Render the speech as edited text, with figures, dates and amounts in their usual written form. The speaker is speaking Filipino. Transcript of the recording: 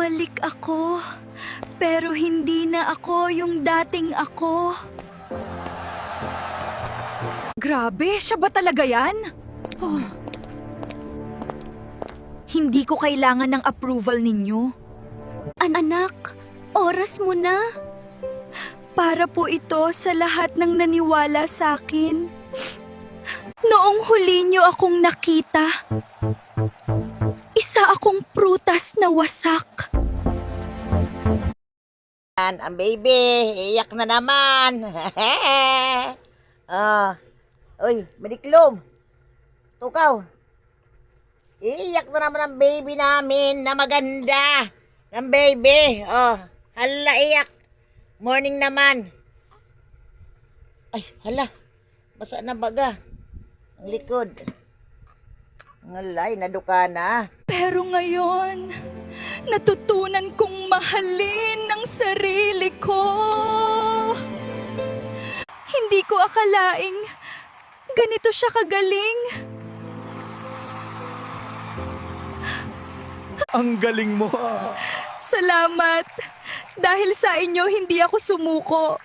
Bumalik ako, pero hindi na ako yung dating ako. Grabe, siya ba talaga yan? Oh. Hindi ko kailangan ng approval ninyo. Anak, oras mo na. Para po ito sa lahat ng naniwala sa akin. Noong huli niyo akong nakita, isa akong prutas na wasak. Ang baby, iyak na naman. Uy, Mariklom. Tukaw. Iyak na naman ang baby namin na maganda. Ang baby. Hala, iyak. Morning naman. Ay, hala. Basa na baga. Ang likod. Ngalay, naduka na. Pero ngayon, natutunan kong mahalin ang sarili ko. Hindi ko akalaing ganito siya kagaling. Ang galing mo. Salamat. Dahil sa inyo, hindi ako sumuko.